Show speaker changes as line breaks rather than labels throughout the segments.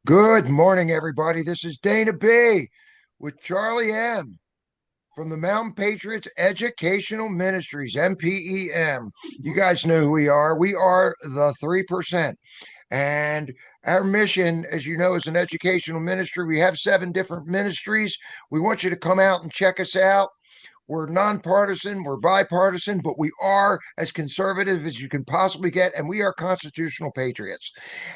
Good morning, everybody. This is Dana B with Charlie M from the Mountain Patriots Educational Ministries, MPEM. You guys know who we are. We are the 3%. And our mission, as you know, is an educational ministry. We have 7 different ministries. We want you to come out and check us out. We're nonpartisan, we're bipartisan, but we are as conservative as you can possibly get, and we are constitutional patriots.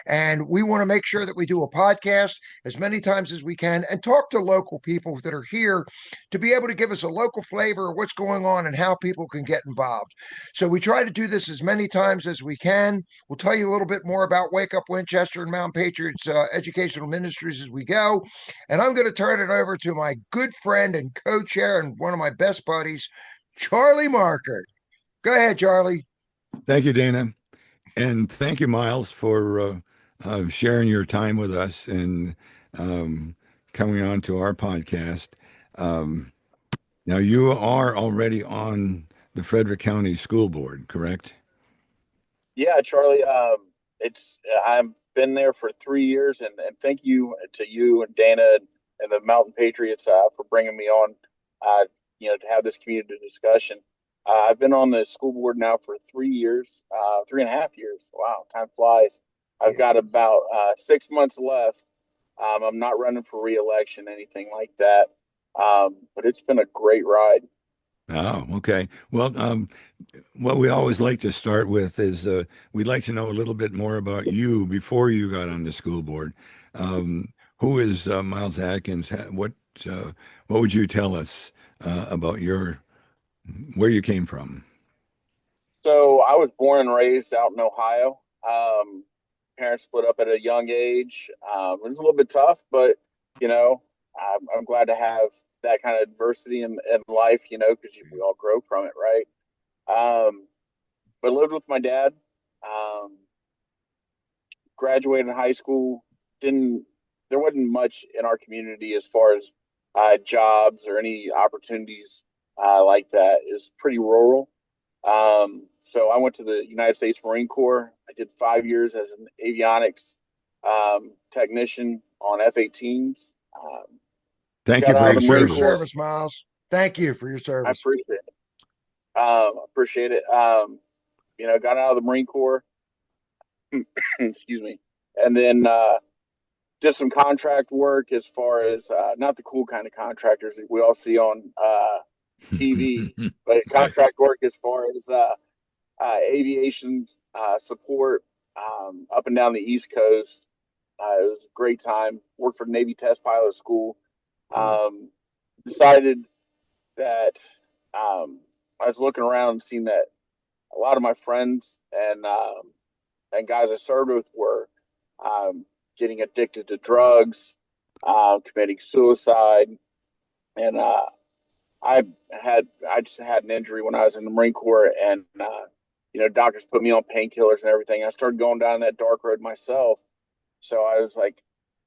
And we want to make sure that we do a podcast as many times as we can and talk to local people that are here to be able to give us a local flavor of what's going on and how people can get involved. So we try to do this as many times as we can. We'll tell you a little bit more about Wake Up Winchester and Mountain Patriots Educational Ministries as we go. And I'm going to turn it over to my good friend and co-chair and one of my best buddies, Charlie Marker. Go ahead, Charlie.
Thank you, Dana. And thank you, Miles, for sharing your time with us and um, coming on to our podcast. Um, Now, you are already on the Frederick County School Board, correct?
Yeah, Charlie. I've been there for 3 years, and thank you to you and Dana and the Mountain Patriots for bringing me on. Uh, to have this community discussion. I've been on the school board now for 3 years, 3.5 years. Wow, time flies. I've got about 6 months left. I'm not running for reelection, anything like that. But it's been a great ride.
Oh, okay. Well, what we always like to start with is we'd like to know a little bit more about you before you got on the school board. Who is Miles Adkins? What would you tell us about your where you came from?
So I was born and raised out in Ohio. Parents split up at a young age. It was a little bit tough, but you know, I'm glad to have that kind of adversity in life. Because we all grow from it, right? But lived with my dad. Um, Graduated high school. Didn't There wasn't much in our community as far as jobs or any opportunities like that. It was pretty rural. So I went to the United States Marine Corps. I did 5 years as an avionics technician on F-18s.
Thank you
Got
for
out of
your
the
Thank you for
Marine
your
Corps.
service.
service, Miles. Thank you for your
I
service.
appreciate it. Got out of the Marine Corps. Excuse me, and then did some contract work as far as not the cool kind of contractors that we all see on TV, but
Right.
contract work as far as aviation support up and down the East Coast. It was a great time. Worked for Navy Test Pilot School.
Cool.
Decided that I was looking around and seeing that a lot of my friends and guys I served with were um, getting addicted to drugs, committing suicide, and I just had an injury when I was in the Marine Corps, and doctors put me on painkillers and everything. I started going down that dark road myself, so I was like,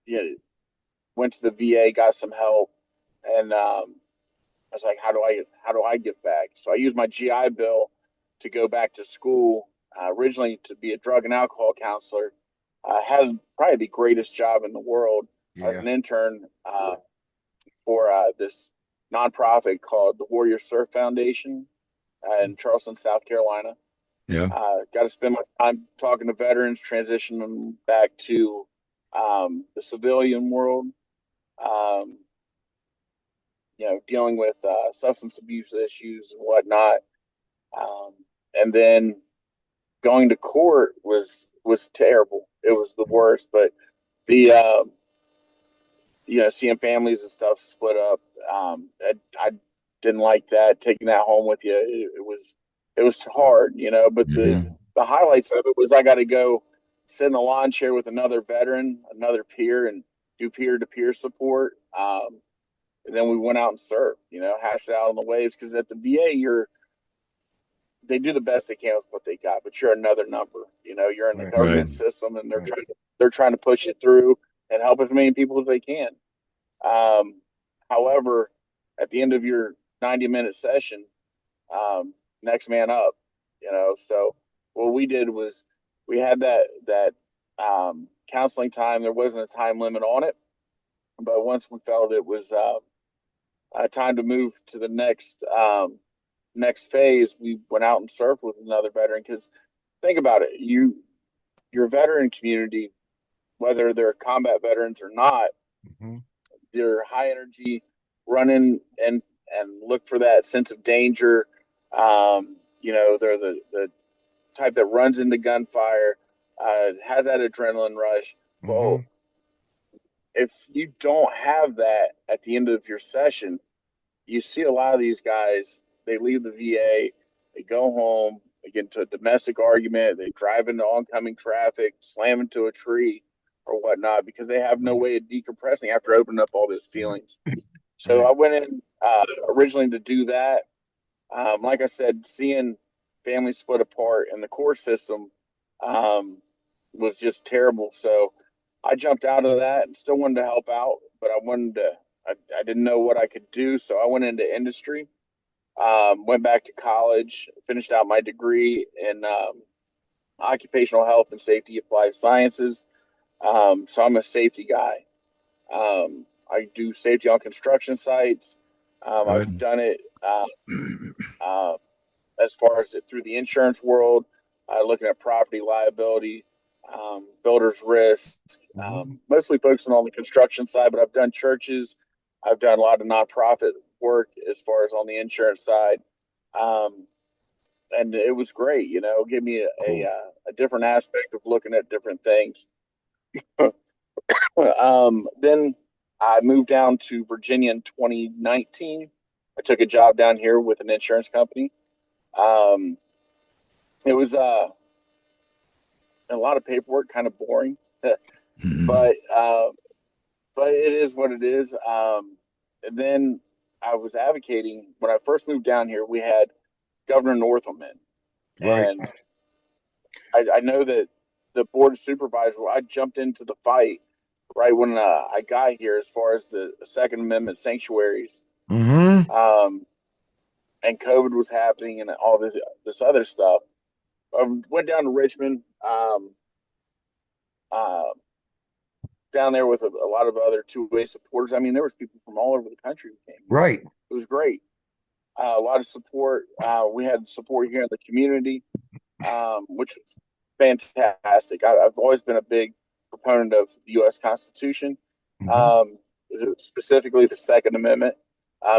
yeah, went to the VA, got some help, and I was like, how do I give back? So I used my GI Bill to go back to school. Originally to be a drug and alcohol counselor. I had probably the greatest job in the world. I was
Yeah.
an intern for this nonprofit called the Warrior Surf Foundation in Charleston, South Carolina.
Yeah.
Got to spend my time talking to veterans, transition them back to the civilian world. Um, Dealing with substance abuse issues and whatnot. Um, and then going to court was terrible. It was the worst. But the seeing families and stuff split up, I didn't like that. Taking that home with you, it was hard, But the
Hmm.
the highlights of it was I got to go sit in a lawn chair with another veteran, another peer, and do peer to peer support. And then we went out and surfed, hashed it out on the waves. Because at the VA, they do the best they can with what they got, but you're another number. You're in the
Right.
Right.
government system, and they're
Right.
trying to push it through and help as many people as they can. Um, However, at the end of your 90-minute session, next man up. So what we did was we had that counseling time. There wasn't a time limit on it, but once we felt it was time to move to the next phase, we went out and surfed with another veteran. Because think about it, your veteran community, whether they're combat veterans or not,
Mm-hmm.
they're high energy, running and look for that sense of danger. They're the type that runs into gunfire, has that adrenaline rush.
Mm-hmm.
Well, if you don't have that at the end of your session, you see a lot of these guys, they leave the VA, they go home, they get into a domestic argument, they drive into oncoming traffic, slam into a tree or whatnot because they have no way of decompressing after opening up all those feelings. So I went in originally to do that. Like I said, seeing families split apart in the core system um, was just terrible. So I jumped out of that and still wanted to help out, but I didn't know what I could do. So I went into industry, went back to college, finished out my degree in occupational health and safety applied sciences. So I'm a safety guy. I do safety on construction sites. I've
Good.
done it uh, as far as through the insurance world, looking at property liability, builder's risk,
Mm-hmm.
mostly focusing on the construction side, but I've done churches. I've done a lot of nonprofit work as far as on the insurance side. Um, and it was great, give me
Cool.
a different aspect of looking at different things. Then I moved down to Virginia in 2019. I took a job down here with an insurance company. Um, it was a lot of paperwork, kind of boring,
Mhm.
but but it is what it is. And then I was advocating when I first moved down here. We had Governor Northam in,
Right.
and I know that the board of supervisors. I jumped into the fight right when I got here, as far as the Second Amendment sanctuaries,
Mm-hmm.
um, and COVID was happening, and all this other stuff. I went down to Richmond. Uh, Down there with a lot of other two-way supporters. I mean, there was people from all over the country who came here.
Right.
It was great. A lot of support. We had support here in the community, which was fantastic. I've always been a big proponent of the U.S. Constitution,
Mm-hmm.
um, specifically the Second Amendment,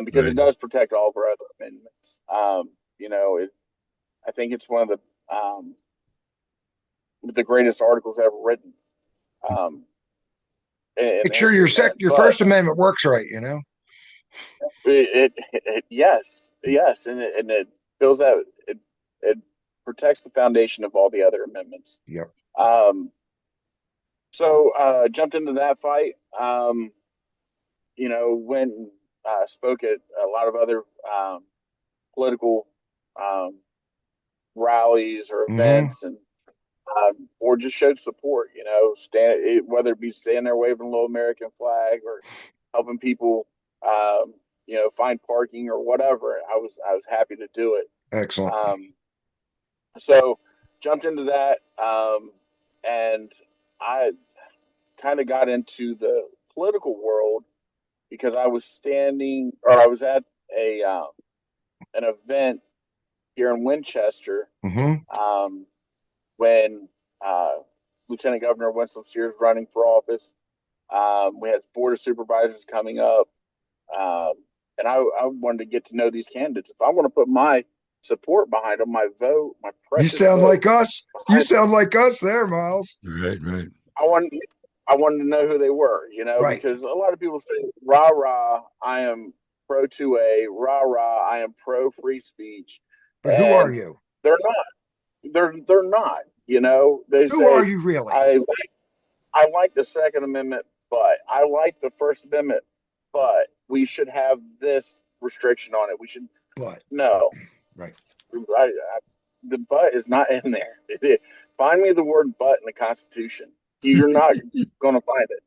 because it
Right.
does protect all of our other amendments. I think it's one of the greatest articles ever written um, in
Make
the
sure
history
your
of man.
your
But
First Amendment works right, you know?
yes, and it fills out it protects the foundation of all the other amendments.
Yep.
Um, so jumped into that fight. Went and spoke at a lot of other political um, rallies or
Mm-hmm.
events, and or just showed support. Whether it be standing there waving a little American flag or helping people, find parking or whatever. I was happy to do it.
Excellent.
Um, so jumped into that, and I kind of got into the political world because I was at a an event here in Winchester
Mm-hmm.
um, when uh, Lieutenant Governor Winston Sears running for office. We had board of supervisors coming up, um, and I wanted to get to know these candidates. If I want to put my support behind them, my vote, my
You
precious
sound
vote
like us. You
behind them,
sound like us there, Miles.
Right. Right.
I wanted I wanted to know who they were,
Right.
because a lot of people say, "Rah rah, I am pro 2A, rah rah, I am pro free speech,"
But who are
and
you?
they're not. They're not. They
Who are
say
you really?
I I like the Second Amendment, but I like the First Amendment, but we should have this restriction on it. We should
But
no.
right.
The but is not in there. Find me the word but in the Constitution. You're not going to find it.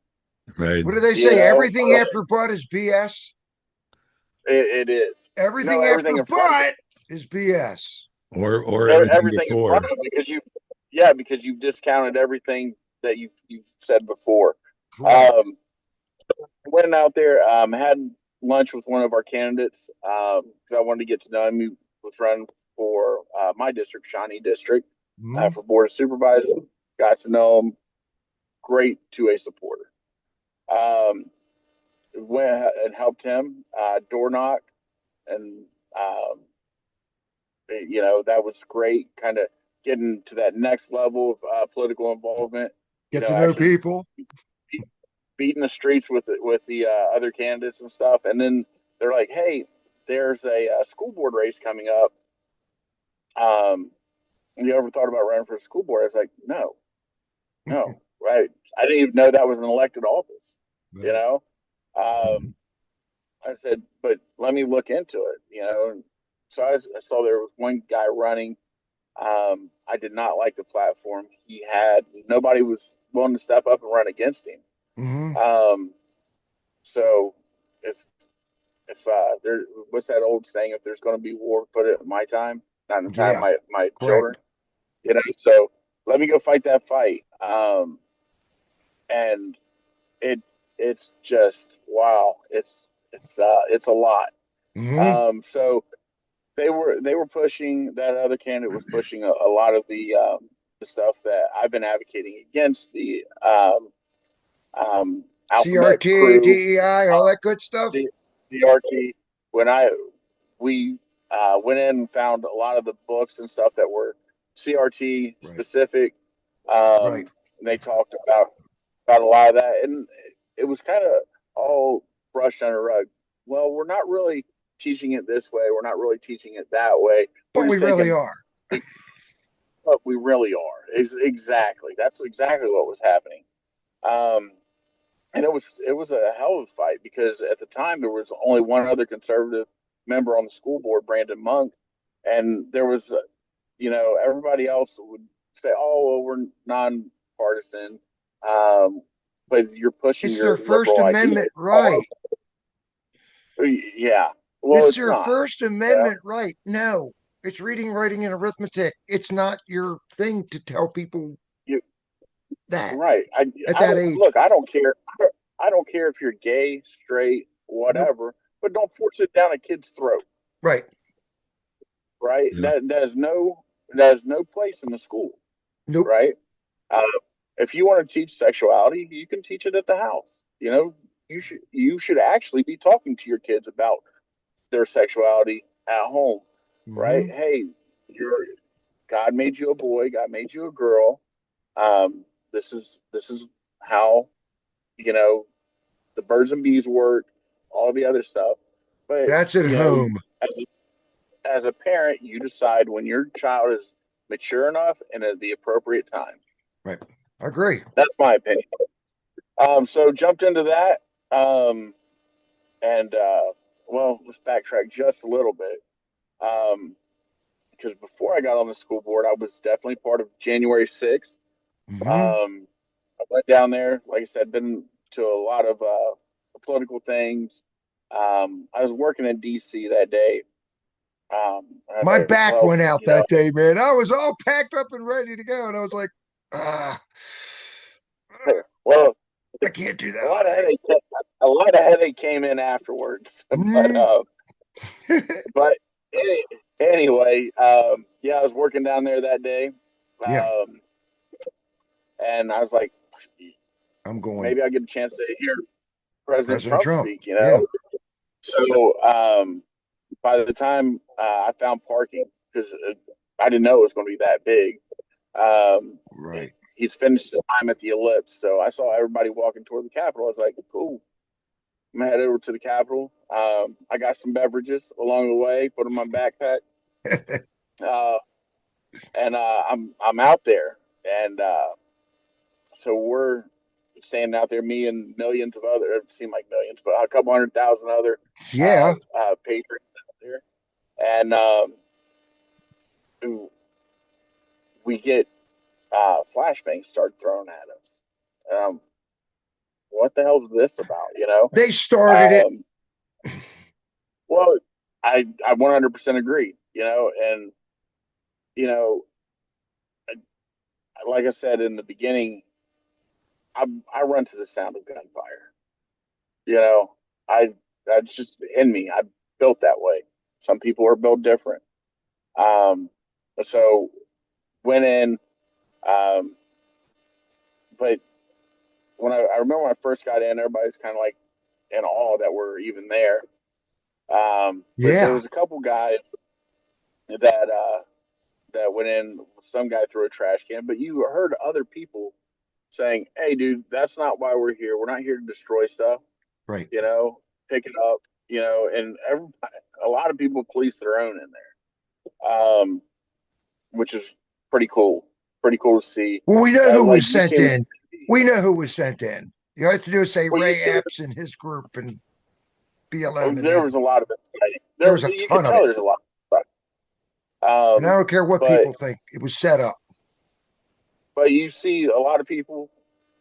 Right.
What do they
You
say?
know,
Everything after but is BS.
it is. No,
Everything
everything
after
in front of
but is BS.
Or
it,
everything
everything in front
before.
of it, because you, yeah, because you've discounted everything that you've said before.
Correct.
Went out there, had lunch with one of our candidates because I wanted to get to know him. He was running for my district, Shawnee district,
Mhm.
for board of supervisor. Got to know him. Great 2A supporter. Um, Went and helped him door knock, and um, that was great. Kind of getting to that next level of political involvement.
Get to know
Actually
people.
beating the streets with the other candidates and stuff. And then they're like, "Hey, there's a school board race coming up. You ever thought about running for a school board?" I was like, "No, no, right? I didn't even know that was an elected office. You
Right.
know." Um, I said, "But let me look into it." And so I saw there was one guy running. I did not like the platform he had. Nobody was willing to step up and run against him.
Hmm.
Um, so if there, what's that old saying? If there's going to be war, put it in my time, not in the time of
Yeah,
my children.
correct.
So let me go fight that fight. And it it's just wow. It's a lot.
Hmm.
So they were pushing, that other candidate was pushing a lot of the stuff that I've been advocating against, the alphabet
CRT,
crew,
DEI, all that good stuff.
the RT. When we went in and found a lot of the books and stuff that were CRT
Right.
specific.
Right.
And they talked about a lot of that, and it was kind of all brushed under the rug. Well, we're not really teaching it this way. We're not really teaching it that way. We're
But we
just
really
taking
are.
what we really are. Exactly. That's exactly what was happening. Um, and it was a hell of a fight because at the time there was only one other conservative member on the school board, Brandon Monk, and there was everybody else would say, "Oh, well, we're nonpartisan," but you're pushing
It's their
your
First
liberal ideas.
Amendment right.
Yeah, well,
It's
it's
their
not.
First
Yeah,
Amendment right. No, it's reading, writing, and arithmetic. It's not your thing to tell people
you
that
right. I
at
I
that
don't
age.
look. I don't care. I don't care if you're gay, straight,
Nope.
whatever, but don't force it down a kid's throat.
Right.
Right?
Yeah.
That has no place in the school.
Nope.
Right? Uh, if you want to teach sexuality, you can teach it at the house. You should actually be talking to your kids about their sexuality at home. Right?
Hmm.
Hey, you're God made you a boy. God made you a girl. This is how you know the birds and bees work. All the other stuff, but
That's at
you know,
home.
as a parent, you decide when your child is mature enough and at the appropriate time.
Right. I agree.
That's my opinion. So jumped into that, and well, let's backtrack just a little bit. Um, because before I got on the school board, I was definitely part of January 6th.
Hmm.
I went down there, like I said, been to a lot of political things. I was working in DC that day. I was
My
like,
back
well,
went out that day, man. I was all packed up and ready to go, and I was like, ah,
well,
I can't do that
a
all
lot of
day.
headache, a lot of headache came in afterwards. but
Mm.
but anyway, yeah, I was working down there that day,
Yeah,
um, and I was like,
I'm going
maybe I'll get a chance to hear President
President
Trump
Trump.
speak.
Yeah,
So by the time I found parking, because I didn't know it was going to be that big.
right.
He's finished his time at the ellipse, so I saw everybody walking toward the Capitol. I was like, cool. I'm gonna head over to the Capitol. I got some beverages along the way, put them in my backpack, uh, and I'm out there, and so we're standing out there, me and millions of other, it seemed like millions, but a couple 100,000 other
Yeah,
patriots out there, and we get flashbangs started thrown at us. What the hell is this about?
they started it.
Um, well, I 100% agree. And you know, like I said in the beginning, I run to the sound of gunfire. You know, I that's just in me. I built that way. Some people are built different. Um, so went in, um, but I remember when I first got in, everybody's kind of like in awe that we're even there. But there
Yeah.
was a couple guys that that went in. Some guy threw a trash can, but you heard other people saying, "Hey, dude, that's not why we're here. We're not here to destroy stuff.
Right.
You know, pick it up. You know." And a lot of people police their own in there, which is pretty cool. Pretty cool to see.
Well, we know who
Like
was
you
sent
see them.
in. We know who was sent in. You have to do is say
Well, you
Ray
see them.
Epps and his group and BLM, and
There was a lot of it.
there
There,
was a
you
ton
could
of
tell
it.
there's a lot.
And I don't care what
But
people think; it was set up.
you see a lot of people,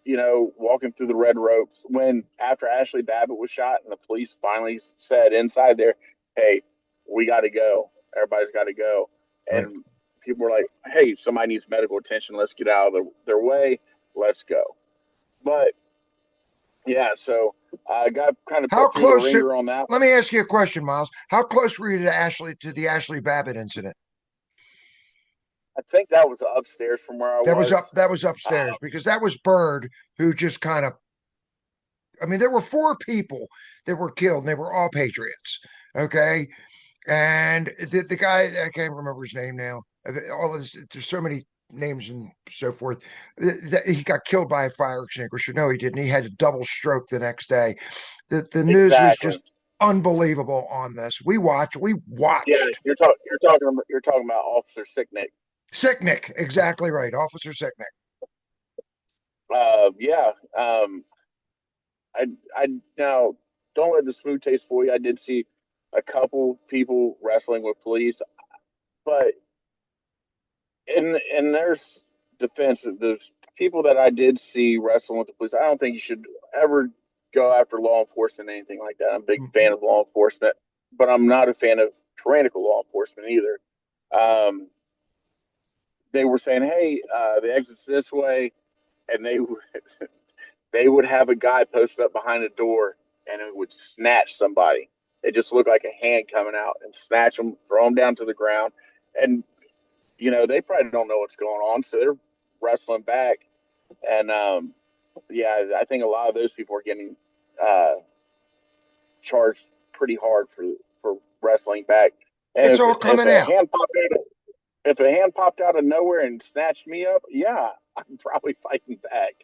walking through the red ropes when after Ashley Babbitt was shot and the police finally said inside there, "Hey, we got to go. Everybody's got to go."
Right.
And people were like, "Hey, somebody needs medical attention. Let's get out of their way. Let's go." But yeah, so I got kind of
How
put through the
close?
ringer on that
Let me ask you a question, Miles. How close were you to the Ashley Babbitt incident?
I think that was upstairs from where I was.
That was
Uh,
upstairs because that was Bird who just kind of. I mean, there were four people that were killed, and they were all Patriots. Okay, and the guy, I can't remember his name now. All of this, there's so many names and so forth. He got killed by a fire extinguisher. No, he didn't. He had a double stroke the next day. The news was just
exactly.
unbelievable on this. We
Yeah,
watched.
you're talking about Officer Sicknick.
Sicknick, exactly right, Officer Sicknick.
Yeah. I I now don't let the smooth taste fool you. I did see a couple people wrestling with police, but in their defense, the people that I did see wrestling with the police, I don't think you should ever go after law enforcement or anything like that. I'm a big fan of law enforcement, but I'm not a fan of tyrannical law enforcement either. Um, they were saying, "Hey, the exit's this way," and they would have a guy posted up behind a door and it would snatch somebody. It just looked like a hand coming out and snatch them, throw them down to the ground. And, they probably don't know what's going on. So they're wrestling back. And, yeah, I think a lot of those people are getting uh, charged pretty hard for wrestling back. And
It's
if,
all
if
coming
a
out.
hand popped out, if a hand popped out of nowhere and snatched me up, yeah, I'm probably fighting back.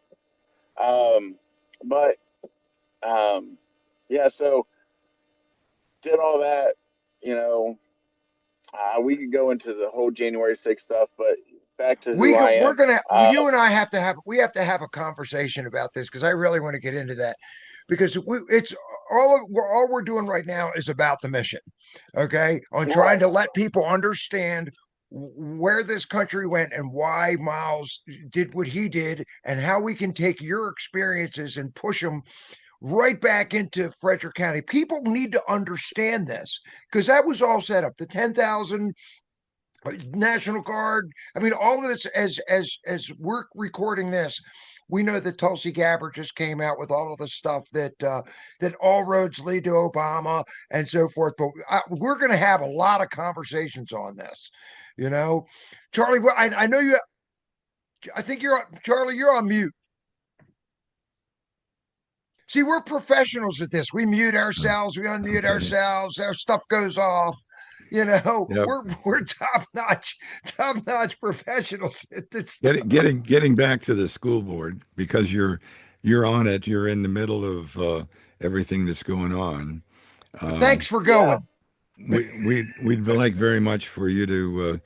Um, but yeah, so did all that, you know. We could go into the whole January 6th stuff, but back to who I
We're
am.
gonna
Uh,
you and I have to have a conversation about this because I really want to get into that because it's all we're doing right now is about the mission, okay? On trying
right.
to let people understand where this country went and why Miles did what he did and how we can take your experiences and push them right back into Frederick County. People need to understand this because that was all set up. The 10,000 National Guard. I mean, all of this as we're recording this, we know that Tulsi Gabbard just came out with all of the stuff that all roads lead to Obama and so forth. But we're going to have a lot of conversations on this. You know, Charlie. I know you. I think you're Charlie. You're on mute. See, we're professionals at this. We mute ourselves, we unmute
Okay.
ourselves, our stuff goes off.
Yep.
We're top notch professionals at this
Getting
stuff.
getting getting back to the school board because you're on it. You're in the middle of everything that's going on.
Thanks
Um,
for
Yeah.
going.
we'd like very much for you to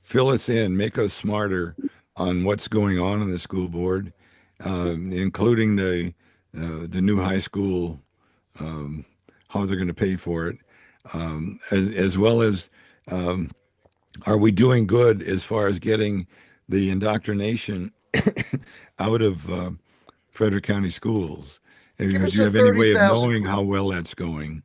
fill us in, make us smarter on what's going on in the school board, including the new high school, um, how they're going to pay for it, as well as are we doing good as far as getting the indoctrination out of Frederick County schools?
Give
Do
us
you
a
have any
thirty
way of
thousand.
knowing how well that's going?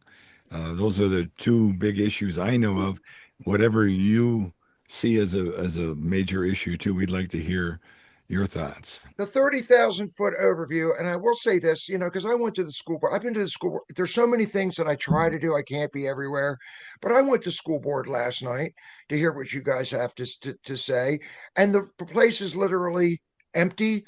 Those are the two big issues I know of. Whatever you see as a major issue too, we'd like to hear Your thoughts?
The 30,000 foot overview. And I will say this, because I went to the school board. I've been to the school board. There's so many things that I try to do. I can't be everywhere, but I went to school board last night to hear what you guys have to say. And the place is literally empty.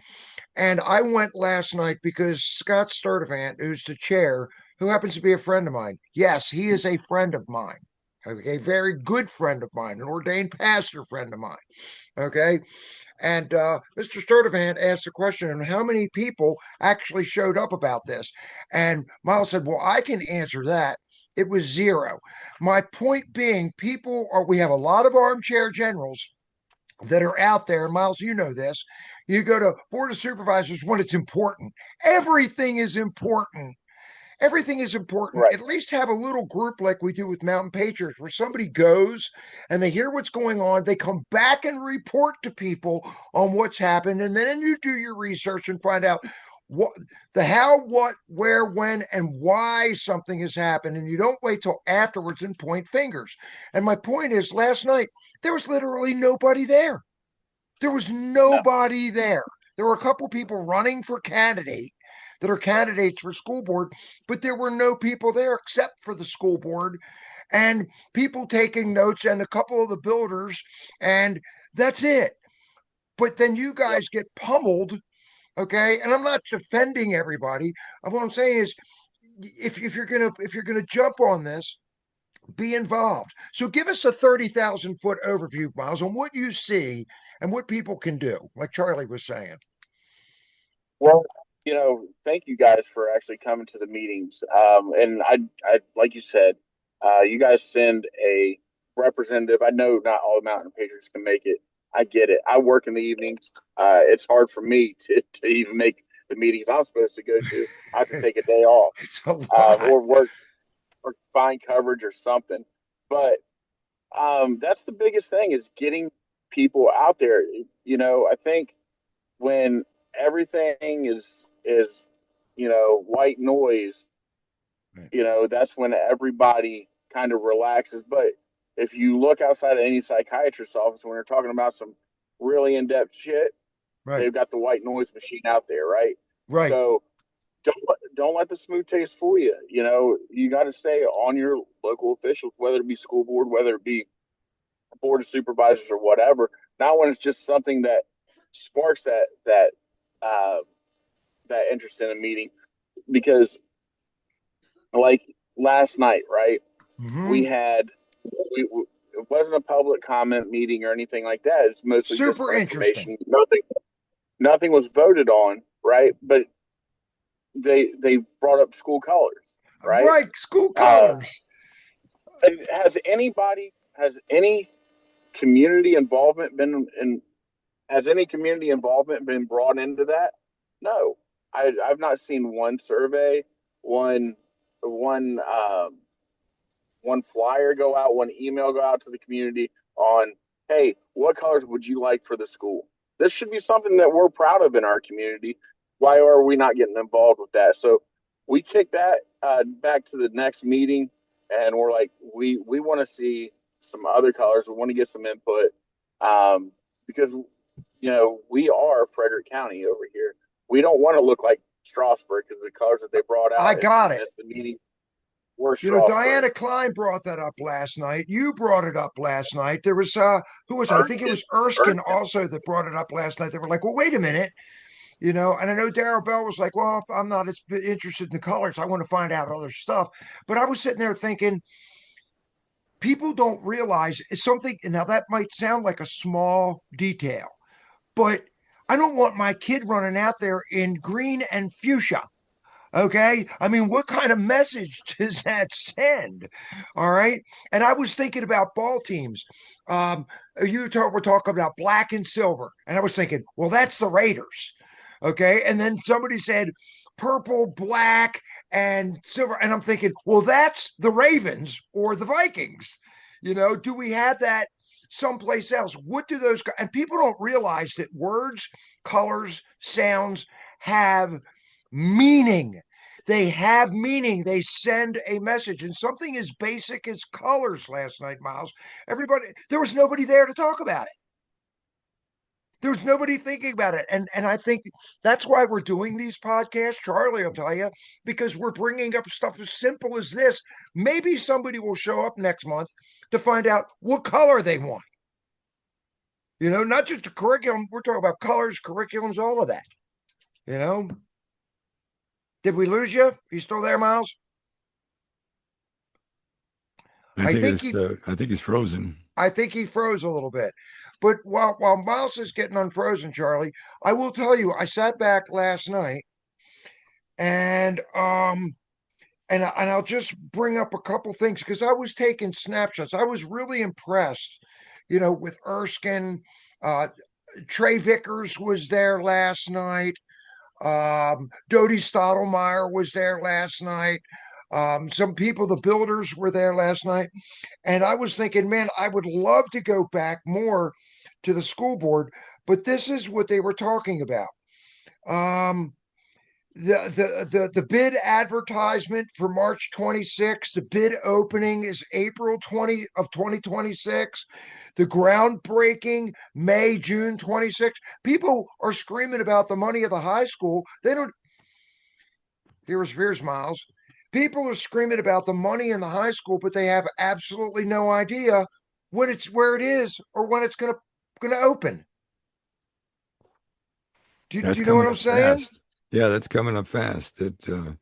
And I went last night because Scott Sturdivant, who's the chair, who happens to be a friend of mine. Yes, he is a friend of mine. Okay, a very good friend of mine, an ordained pastor friend of mine. Okay. And Mr. Sturdivant asked the question, how many people actually showed up about this? And Miles said, well, I can answer that. It was zero. My point being, we have a lot of armchair generals that are out there. Miles, you know this. You go to Board of Supervisors when it's important. Everything is important. Everything is important.
Right.
At least have a little group like we do with Mountain Patriots, where somebody goes and they hear what's going on. They come back and report to people on what's happened. And then you do your research and find out the how, what, where, when, and why something has happened. And you don't wait till afterwards and point fingers. And my point is, last night, there was literally nobody there. There was nobody there. There were a couple people running for candidate that are candidates for school board, but there were no people there except for the school board and people taking notes and a couple of the builders, and that's it. But then you guys get pummeled, okay? And I'm not defending everybody. What I'm saying is, if you're gonna jump on this, be involved. So give us a 30,000 foot overview, Miles, on what you see and what people can do, like Charlie was saying.
Well, thank you guys for actually coming to the meetings. And I, like you said, you guys send a representative. I know not all Mountain Patriots can make it. I get it. I work in the evenings. It's hard for me to even make the meetings I'm supposed to go to. I have to take a day off,
It's a lot.
or work or find coverage or something. But that's the biggest thing is getting people out there. I think when everything is white noise, that's when everybody kind of relaxes. But if you look outside of any psychiatrist's office when they're talking about some really in-depth shit,
Right.
they've got the white noise machine out there, right?
Right.
So don't let the smooth taste fool you. You got to stay on your local officials, whether it be school board, whether it be board of supervisors or whatever. Not when it's just something that sparks uh, that interest in a meeting, because like last night, right?
Mm-hmm.
We had it wasn't a public comment meeting or anything like that. It's mostly
Super
just for
interesting.
information. Nothing was voted on, right? But they brought up school colors, right?
Right. School colors.
Has any community involvement has any community involvement been brought into that? No, I've not seen one survey, one flyer go out, one email go out to the community on, hey, what colors would you like for the school? This should be something that we're proud of in our community. Why are we not getting involved with that? So we kicked that back to the next meeting, and we're like, we want to see some other colors. We want to get some input, because we are Frederick County over here. We don't want to look like Strasburg because the colors that they brought out.
I got it.
The meeting.
Diana Klein brought that up last night. You brought it up last night. There was who was it? I think it was Erskine also that brought it up last night. They were like, well, wait a minute. And I know Darrell Bell was like, well, I'm not as interested in the colors. I want to find out other stuff. But I was sitting there thinking, people don't realize it's something. Now, that might sound like a small detail, but I don't want my kid running out there in green and fuchsia. Okay. I mean, what kind of message does that send? All right. And I was thinking about ball teams. We're talking about black and silver. And I was thinking, well, that's the Raiders. Okay. And then somebody said purple, black, and silver. And I'm thinking, well, that's the Ravens or the Vikings. Do we have that someplace else? What do those, and people don't realize that words, colors, sounds have meaning. They have meaning. They send a message. And something as basic as colors last night, Miles, there was nobody there to talk about it. There's nobody thinking about it. And I think that's why we're doing these podcasts, Charlie, I'll tell you, because we're bringing up stuff as simple as this. Maybe somebody will show up next month to find out what color they want. You know, not just the curriculum. We're talking about colors, curriculums, all of that. You know, did we lose you? You still there, Miles?
I think
he,
I think he's frozen.
I think he froze a little bit. But while Miles is getting unfrozen, Charlie, I will tell you, I sat back last night and and I'll just bring up a couple things because I was taking snapshots. I was really impressed, you know, with Erskine. Trey Vickers was there last night. Dodie Stottlemyre was there last night. Some people, the builders, were there last night. And I was thinking, man, I would love to go back more to the school board, but this is what they were talking about. The bid advertisement for March 26th, the bid opening is April 2026. The groundbreaking June 26th. People are screaming about the money of the high school. They don't. Here's Miles. People are screaming about the money in the high school, but they have absolutely no idea when it's where it is or when it's gonna open. Do you know what I'm saying?
Fast. Yeah, that's coming up fast. The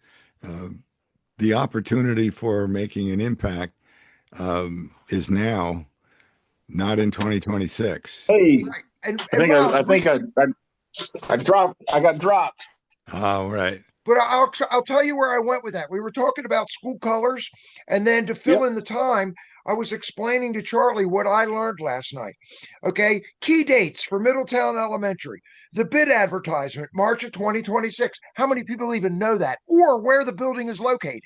opportunity for making an impact is now, not in 2026.
Hey,
Right. And
I
Miles,
think I dropped. I got dropped.
All right.
but I'll tell you where I went with that. We were talking about school colors, and then to fill
Yep.
in the time, I was explaining to Charlie what I learned last night. Okay, key dates for Middletown Elementary. The bid advertisement, March of 2026. How many people even know that or where the building is located?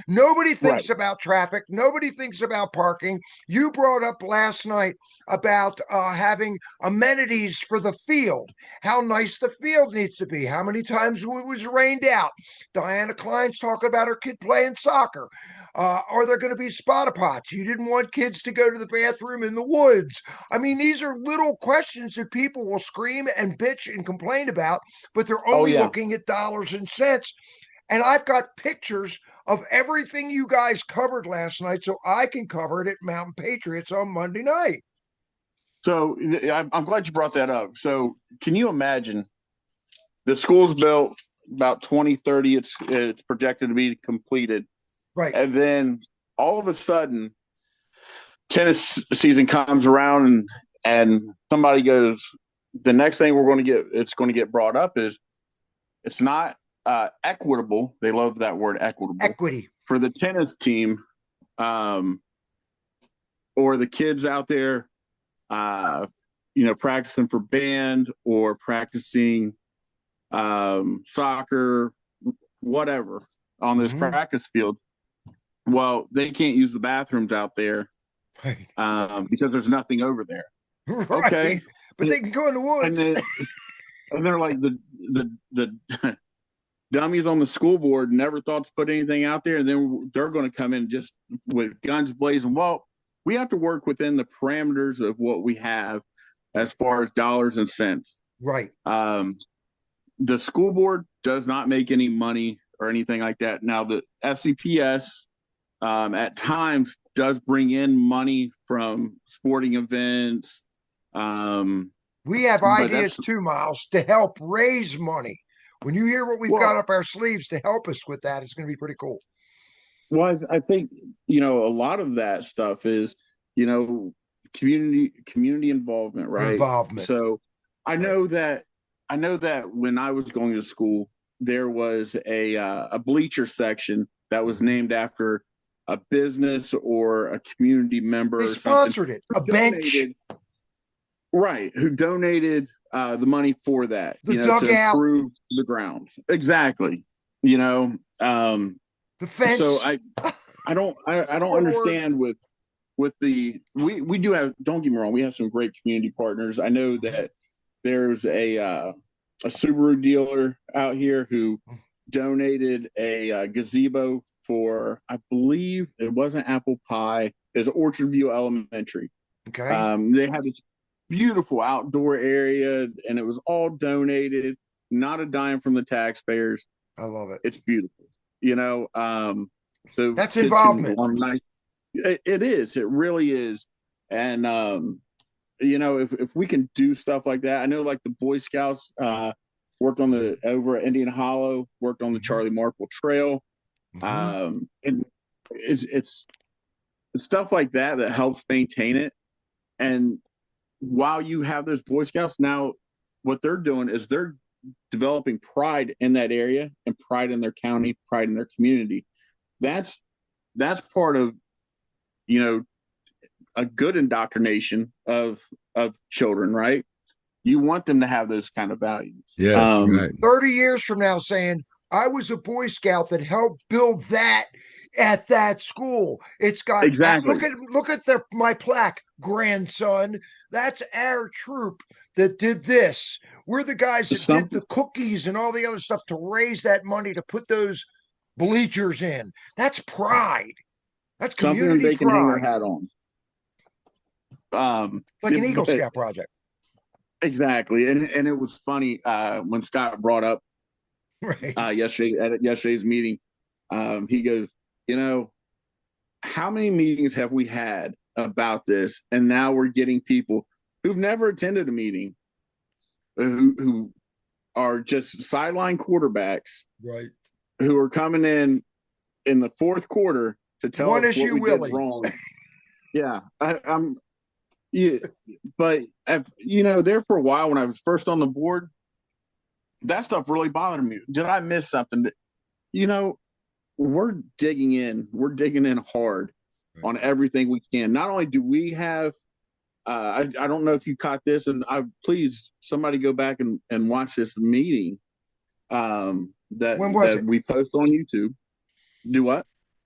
Nobody
Right.
thinks about traffic. Nobody thinks about parking. You brought up last night about having amenities for the field, how nice the field needs to be, how many times it was rained out. Diana Klein's talking about her kid playing soccer. Are there going to be spotter pots? You didn't want kids to go to the bathroom in the woods. I mean, these are little questions that people will scream and bitch and complain about, but they're
Oh
only
yeah.
looking at dollars and cents. And I've got pictures of everything you guys covered last night, so I can cover it at Mountain Patriots on Monday night.
So I'm glad you brought that up. So can you imagine the school's built about 2030? It's projected to be completed.
Right.
And then all of a sudden, tennis season comes around and somebody goes, the next thing it's going to get brought up is it's not equitable. They love that word equitable.
Equity.
For the tennis team or the kids out there, practicing for band or practicing soccer, whatever, on this practice field. Well, they can't use the bathrooms out there because there's nothing over there.
Right.
Okay,
but they can go in the woods.
And they're like the dummies on the school board never thought to put anything out there, and then they're going to come in just with guns blazing. Well, we have to work within the parameters of what we have as far as dollars and cents.
Right.
The school board does not make any money or anything like that. Now, the FCPS at times does bring in money from sporting events.
We have ideas too, Miles, to help raise money. When you hear what we've got up our sleeves to help us with that, it's going to be pretty cool.
Well, I think, a lot of that stuff is, community involvement, right?
Involvement.
So I know that when I was going to school, there was a bleacher section that was named after a business or a community member.
They sponsored it. A bench.
Right. Who donated the money for that,
the
to
dugout,
improve the grounds. Exactly. The
fence.
So I don't understand with we do have, don't get me wrong, we have some great community partners. I know that there's a Subaru dealer out here who donated a gazebo for, I believe it wasn't Apple Pie, it's Orchard View Elementary.
Okay.
beautiful outdoor area, and it was all donated, not a dime from the taxpayers.
I love it.
It's beautiful, you know. So
That's
kids can
involvement.
go on nice. It is. It really is. And you know, if we can do stuff like that, I know like the Boy Scouts worked on the over at Indian Hollow, worked on the Charlie Marple Trail. And it's stuff like that that helps maintain it. And while you have those Boy Scouts, now what they're doing is they're developing pride in that area and pride in their county, pride in their community. That's part of, you know, a good indoctrination of children, right? You want them to have those kind of values.
Yes, right.
30 years from now saying, I was a Boy Scout that helped build that at that school. It's got
exactly.
Look at my plaque, grandson. That's our troop that did this. We're the guys that did the cookies and all the other stuff to raise that money to put those bleachers in. That's pride. That's community
something they
pride.
Can hang their hat on.
Like an Eagle Scout project.
Exactly. And it was funny when Scott brought up yesterday at yesterday's meeting, he goes, you know, how many meetings have we had about this? And now we're getting people who've never attended a meeting, who are just sideline quarterbacks,
right?
Who are coming in the fourth quarter to tell us what we did wrong. Yeah, I'm. Yeah, but you know, there for a while when I was first on the board, that stuff really bothered me. Did I miss something? You know, we're digging in hard on everything we can. Not only do we have, I don't know if you caught this, and please somebody go back and watch this meeting that we post on YouTube. Do what?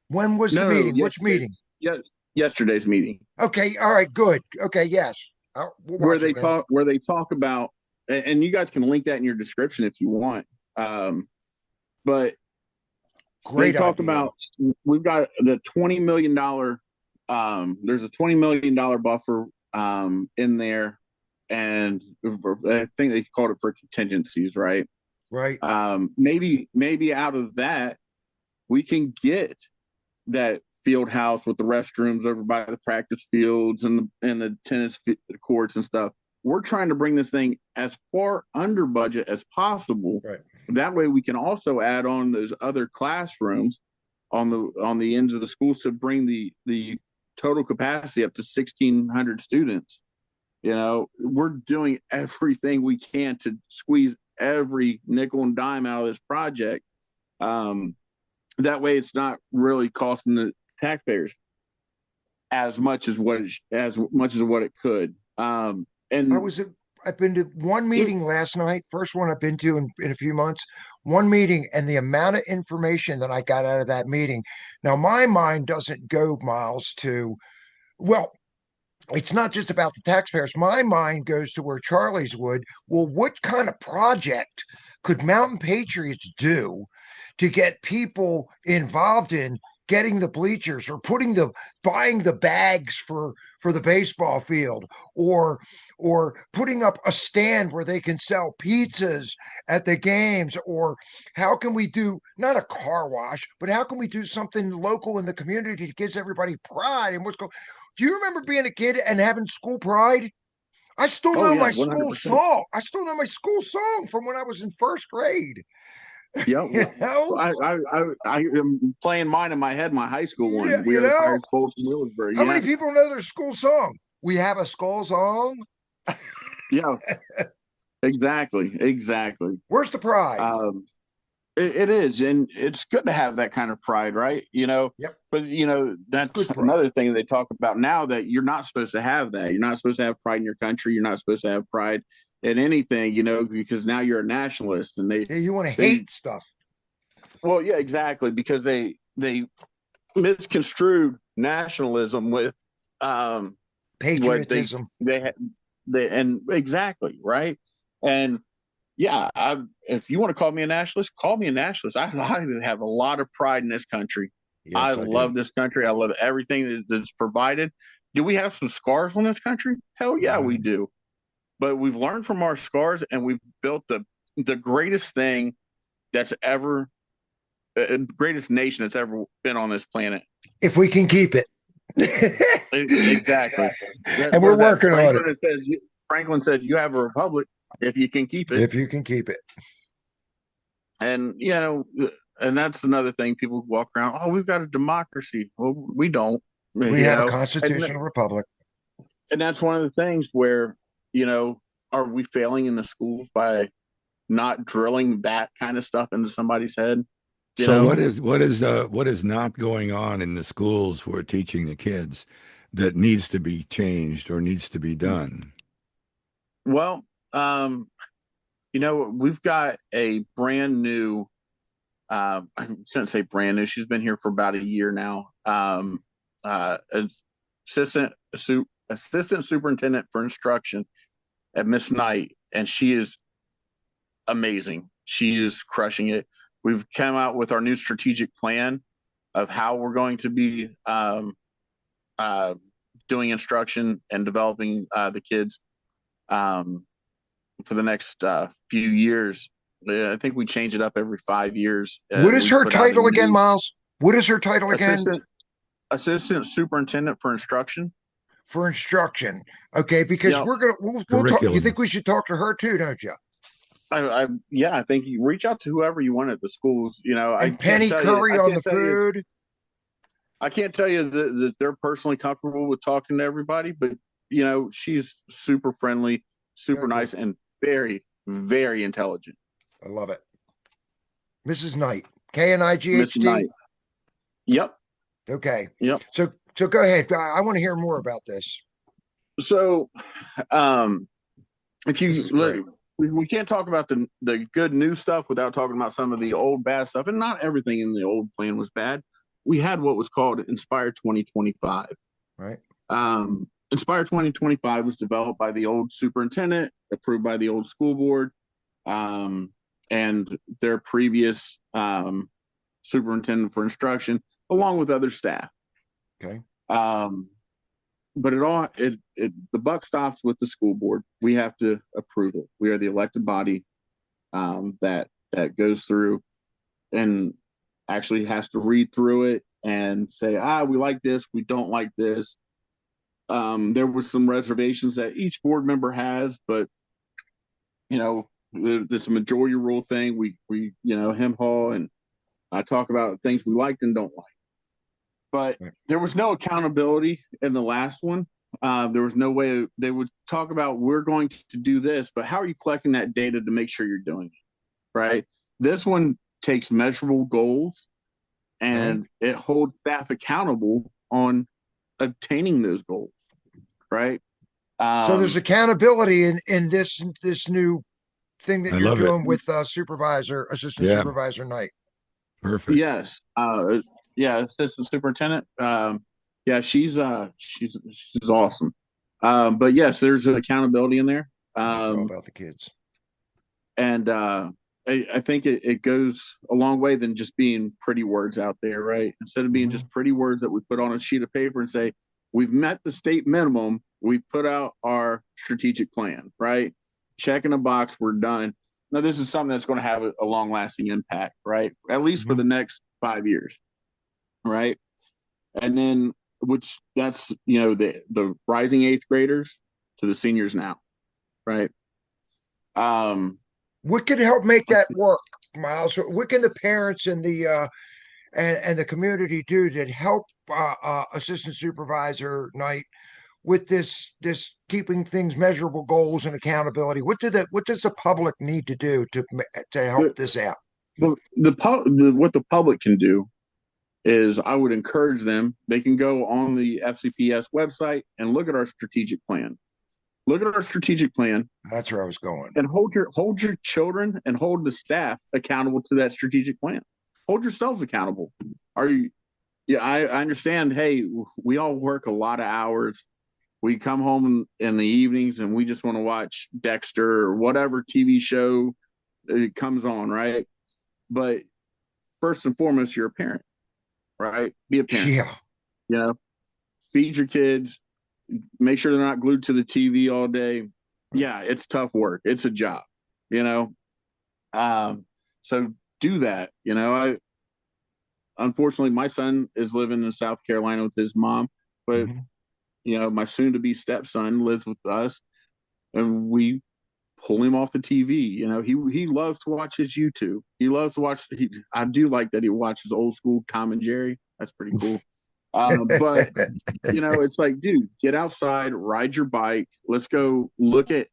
When was the meeting? Which meeting?
Yesterday's meeting.
Okay. All right. Good. Okay. Yes.
Where they talk about, and you guys can link that in your description if you want. But
great.
They talk about, we've got the $20 million. There's a $20 million buffer in there, and I think they called it for contingencies, right?
Right.
Maybe out of that we can get that field house with the restrooms over by the practice fields and the tennis courts and stuff. We're trying to bring this thing as far under budget as possible.
Right.
That way we can also add on those other classrooms on the ends of the schools to bring the total capacity up to 1,600 students. You know, we're doing everything we can to squeeze every nickel and dime out of this project. That way it's not really costing the taxpayers as much as what it could. And
I've been to one meeting last night, first one I've been to in a few months, one meeting, and the amount of information that I got out of that meeting. Now, my mind doesn't go, Miles, to, well, it's not just about the taxpayers. My mind goes to where Charlie's would. Well, what kind of project could Mountain Patriots do to get people involved in getting the bleachers or buying the bags for the baseball field, or putting up a stand where they can sell pizzas at the games? Or how can we do, not a car wash, but how can we do something local in the community that gives everybody pride? And do you remember being a kid and having school pride? I still know my
100%.
school song. I still know my school song from when I was in first grade.
Yeah,
you know?
I am playing mine in my head. My high school one.
Yeah,
We are the Pirates Bowl from Williamsburg.
How many people know their school song? We have a school song.
Yeah, exactly.
Where's the pride?
It is, and it's good to have that kind of pride, right? You know.
Yep.
But you know, that's another thing they talk about now, that you're not supposed to have that. You're not supposed to have pride in your country. You're not supposed to have pride in anything, you know, because now you're a nationalist, and you want to
hate stuff.
Well, yeah, exactly, because they misconstrued nationalism with
patriotism.
And exactly, right. And yeah, if you want to call me a nationalist, call me a nationalist. I have a lot of pride in this country. Yes, I love this country. I love everything that's provided. Do we have some scars on this country? Hell yeah, we do. but we've learned from our scars, and we've built the greatest thing that's ever, greatest nation that's ever been on this planet.
If we can keep it.
Exactly.
And we're working on it.
Franklin said, "You have a republic if you can keep it."
If you can keep it.
And and that's another thing. People walk around, "Oh, we've got a democracy." Well, we don't.
We have a constitutional republic.
And that's one of the things where, are we failing in the schools by not drilling that kind of stuff into somebody's head?
So what is not going on in the schools for teaching the kids that needs to be changed or needs to be done?
Well, we've got a brand new, I shouldn't say brand new, she's been here for about a year now. Assistant superintendent for instruction at Miss Knight, and she is amazing. She is crushing it. We've come out with our new strategic plan of how we're going to be doing instruction and developing the kids for the next few years. I think we change it up every 5 years.
What is her title again, Miles? What is her title again?
Assistant superintendent for instruction.
For instruction. Okay, because we'll talk. You think we should talk to her too, don't you?
I think you reach out to whoever you want at the schools.
And Penny Curry on the food.
I can't tell you that they're personally comfortable with talking to everybody, but she's super friendly, super nice, and very, very intelligent.
I love it. Mrs. Knight, KNIGHT.
Yep.
Okay.
Yep.
So go ahead. I want to hear more about this.
So, if you look, we can't talk about the good new stuff without talking about some of the old bad stuff, and not everything in the old plan was bad. We had what was called Inspire 2025.
Right.
Inspire 2025 was developed by the old superintendent, approved by the old school board, and their previous superintendent for instruction, along with other staff.
Okay.
But the buck stops with the school board. We have to approve it. We are the elected body that goes through and actually has to read through it and say, we like this, we don't like this. There were some reservations that each board member has, but this majority rule thing. We hem haw and I talk about things we liked and don't like. But there was no accountability in the last one. There was no way they would talk about, we're going to do this, but how are you collecting that data to make sure you're doing it, right? This one takes measurable goals and it holds staff accountable on obtaining those goals, right?
So there's accountability in this new thing that you're doing with assistant supervisor Knight.
Perfect.
Yes. Assistant superintendent. She's awesome. But yes, there's an accountability in there.
It's all about the kids.
And I think it goes a long way than just being pretty words out there, right? Instead of being just pretty words that we put on a sheet of paper and say, we've met the state minimum, we put out our strategic plan, right? Check in a box, we're done. Now, this is something that's going to have a long-lasting impact, right? At least for the next 5 years, right? And then, which that's, the rising eighth graders to the seniors now, right?
What could help make that work, Miles? What can the parents and the and the community do to help assistant supervisor Knight with this keeping things measurable goals and accountability? What does the public need to do to help this out?
What the public can do is, I would encourage them. They can go on the FCPS website and look at our strategic plan. Look at our strategic plan.
That's where I was going.
And hold your children and hold the staff accountable to that strategic plan. Hold yourselves accountable. I understand. Hey, we all work a lot of hours. We come home in the evenings and we just want to watch Dexter or whatever TV show it comes on, right? But first and foremost, you're a parent, right? Be a parent.
Yeah.
Feed your kids. Make sure they're not glued to the TV all day. yeah, it's tough work. It's a job, you know. So do that. I unfortunately my son is living in South Carolina with his mom, but my soon-to-be stepson lives with us, and we pull him off the TV. He loves to watch his YouTube. He loves to watch. I do like that he watches old school Tom and Jerry. That's pretty cool. But it's like, dude, get outside, ride your bike. Let's go look at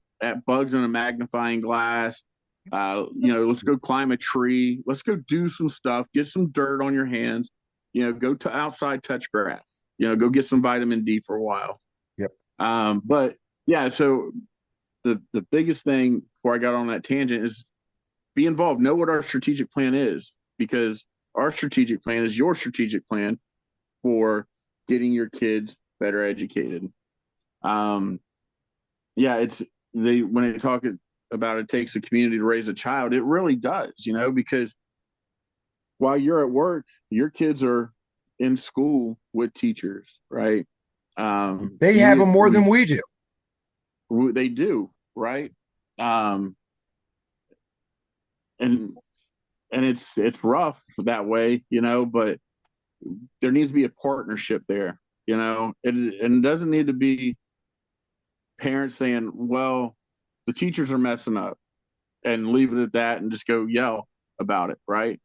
bugs in a magnifying glass. Let's go climb a tree. Let's go do some stuff. Get some dirt on your hands. Go to outside, touch grass. Go get some vitamin D for a while.
Yep.
But yeah, so the biggest thing before I got on that tangent is be involved. Know what our strategic plan is, because our strategic plan is your strategic plan for getting your kids better educated. When they talk about it takes a community to raise a child, it really does, because while you're at work, your kids are in school with teachers, right?
They have them more than we do.
They do, right? And it's rough that way, but there needs to be a partnership there, and it doesn't need to be parents saying, well, the teachers are messing up, and leave it at that and just go yell about it, right?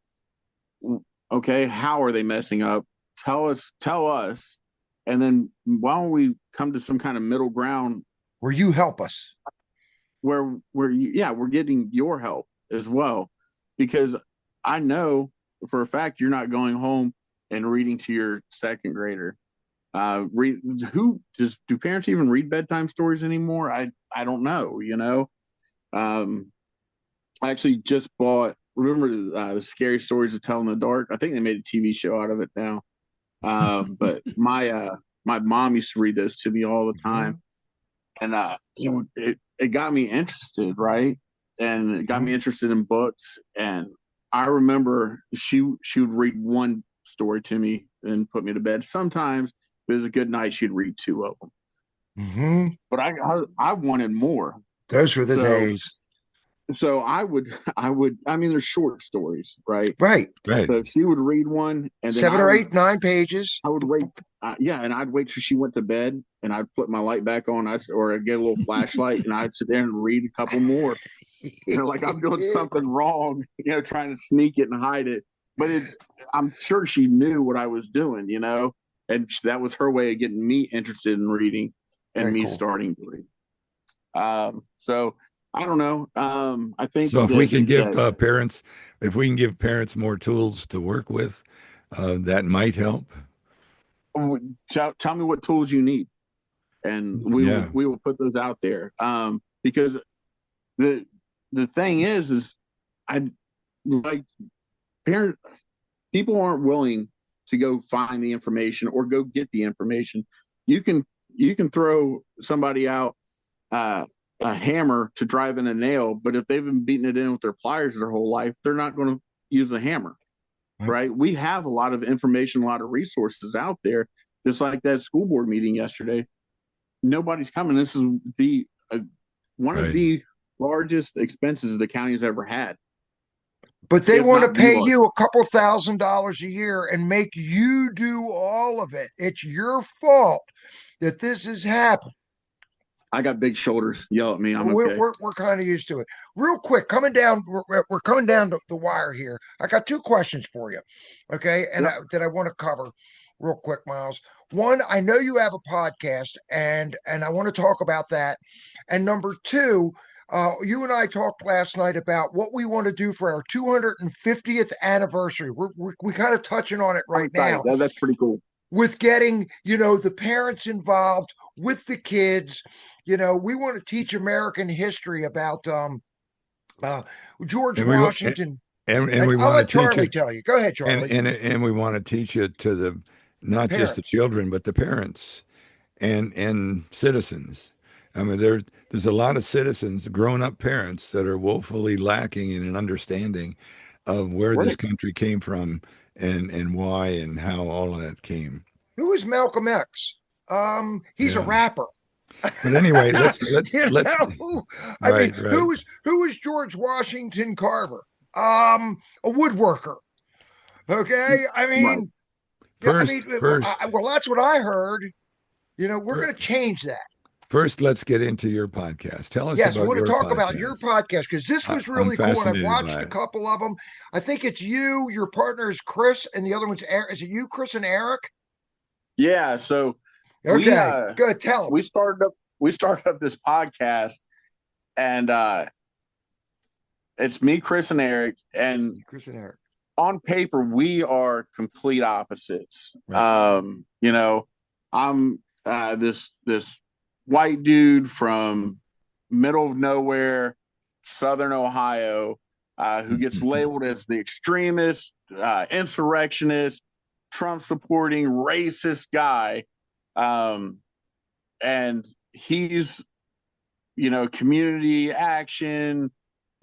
Okay, how are they messing up? Tell us, and then why don't we come to some kind of middle ground
where you help us,
where we're getting your help as well, because I know for a fact you're not going home and reading to your second grader. Do parents even read bedtime stories anymore? I don't know. I actually just bought. Remember the Scary Stories to Tell in the Dark? I think they made a TV show out of it now. But my mom used to read those to me all the time, and it got me interested, right? And it got me interested in books. And I remember she would read one story to me and put me to bed. Sometimes if it was a good night, she'd read two of them. But I wanted more.
Those were the days.
So I mean, they're short stories, right?
Right.
So she would read one, and then
7 or 8, 9 pages.
I would wait. And I'd wait till she went to bed, and I'd flip my light back on, or I'd get a little flashlight, and I'd sit there and read a couple more. Like I'm doing something wrong, trying to sneak it and hide it. But I'm sure she knew what I was doing, and that was her way of getting me interested in reading and
Very
me
cool.
starting to read. So I don't know. I think
so. If we can give parents more tools to work with, that might help.
Tell me what tools you need, and we will put those out there. Because the thing is I like people aren't willing to go find the information or go get the information. You can throw somebody out a hammer to drive in a nail, but if they've been beating it in with their pliers their whole life, they're not going to use the hammer, right? We have a lot of information, a lot of resources out there, just like that school board meeting yesterday. Nobody's coming. This is one of the largest expenses the county's ever had.
But they want to pay you a couple $1,000s a year and make you do all of it. It's your fault that this has happened.
I got big shoulders. Yell at me.
We're kind of used to it. Real quick, coming down. We're coming down to the wire here. I got 2 questions for you, okay? And that I want to cover real quick, Miles. One, I know you have a podcast, and I want to talk about that. And number 2, you and I talked last night about what we want to do for our 250th anniversary. We're kind of touching on it right now.
That's pretty cool.
With getting, the parents involved with the kids. We want to teach American history about George Washington.
And we
I'll
want
let
to teach
Charlie tell you. Go ahead, Charlie.
And we want to teach it to not just the children, but the parents and citizens. I mean, there's a lot of citizens, grown-up parents, that are woefully lacking in an understanding of where this country came from and why and how all of that came.
Who is Malcolm X? He's a rapper.
But anyway, let's
I mean,
right, right.
who is George Washington Carver? A woodworker. Okay, I
Right.
mean, yeah, I
First,
mean,
first,
well, that's what I heard. We're going to change that.
first, let's get into your podcast. Tell us
Yes, we
about
want to
your
talk about your
podcast.
podcast because this was
I'm
really cool, and I've
fascinated
watched
by
a
it.
couple of them. I think it's you. Your partner is Chris, and the other one's Eric. Is it you, Chris, and Eric?
Yeah. So
Okay, good. Tell them.
we started up this podcast, and it's me, Chris, and Eric, and
Chris and Eric.
on paper we are complete opposites.
Right.
I'm this white dude from middle of nowhere, Southern Ohio, who gets labeled as the extremist, insurrectionist, Trump supporting, racist guy. And he's, community action,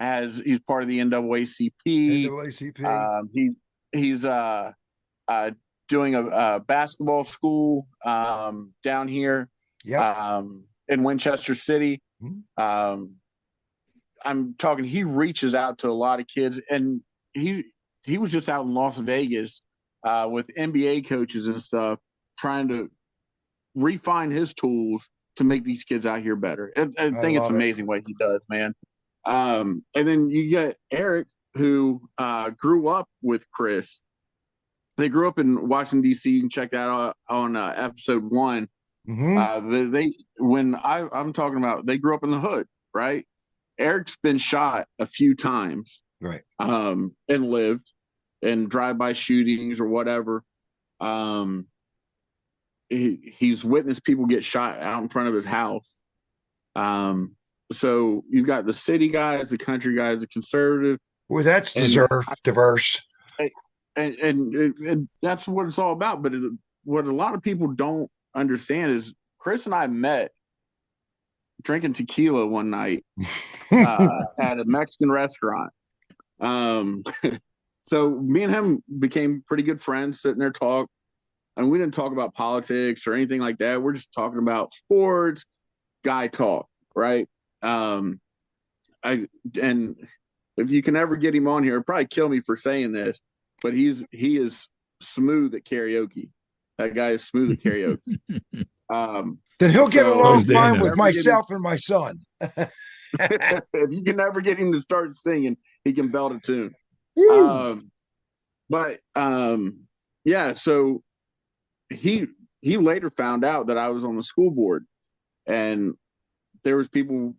he's part of the NAACP. He's doing a basketball school down here in Winchester City.
Mm-hmm.
I'm talking, he reaches out to a lot of kids, and he was just out in Las Vegas with NBA coaches and stuff, trying to refine his tools to make these kids out here better. I think it's amazing what he does, man. And then you get Eric, who grew up with Chris. They grew up in Washington, D.C. You can check that out on episode 1.
Mm-hmm.
I'm talking about, they grew up in the hood, right? Eric's been shot a few times,
right?
And lived in drive-by shootings or whatever. He's witnessed people get shot out in front of his house. So you've got the city guys, the country guys, the conservative.
Well, that's diverse.
And that's what it's all about. But what a lot of people don't understand is Chris and I met drinking tequila one night at a Mexican restaurant. So me and him became pretty good friends, sitting there talk. And we didn't talk about politics or anything like that. We're just talking about sports, guy talk, right? And if you can ever get him on here, it'll probably kill me for saying this, but he is smooth at karaoke. That guy is smooth at karaoke.
Then he'll get along fine with myself and my son.
If you can ever get him to start singing, he can belt a tune. Yeah, so he later found out that I was on the school board, and there was people,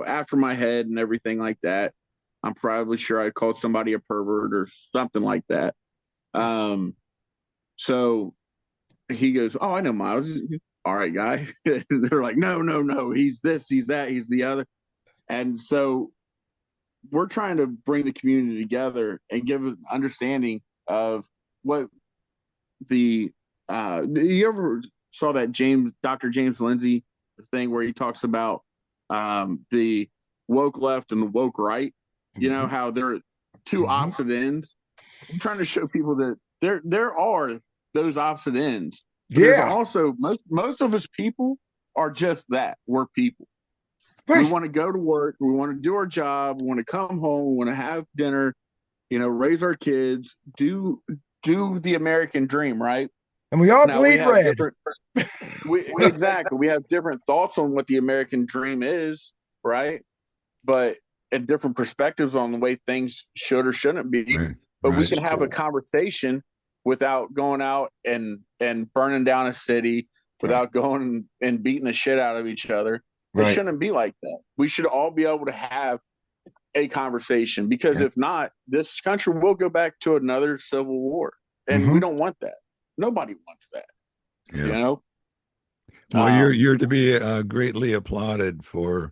after my head and everything like that. I'm probably sure I'd call somebody a pervert or something like that. So he goes, "Oh, I know Miles. All right, guy." They're like, no, he's this, he's that, he's the other. And so we're trying to bring the community together and give an understanding of what you ever saw that Dr. James Lindsay thing where he talks about the woke left and the woke right? How there are two opposite ends. I'm trying to show people that there are those opposite ends. There's also most of us people are just that. We're people. Right. We want to go to work. We want to do our job. We want to come home. We want to have dinner. Raise our kids. Do the American dream, right?
And we all bleed red.
Exactly. We have different thoughts on what the American dream is, right? But and different perspectives on the way things should or shouldn't be. Right. But we can have a conversation without going out and burning down a city, without going and beating the shit out of each other. It shouldn't be like that. We should all be able to have a conversation, because if not, this country will go back to another civil war. And we don't want that. Nobody wants that.
Yeah. Well, you're to be greatly applauded for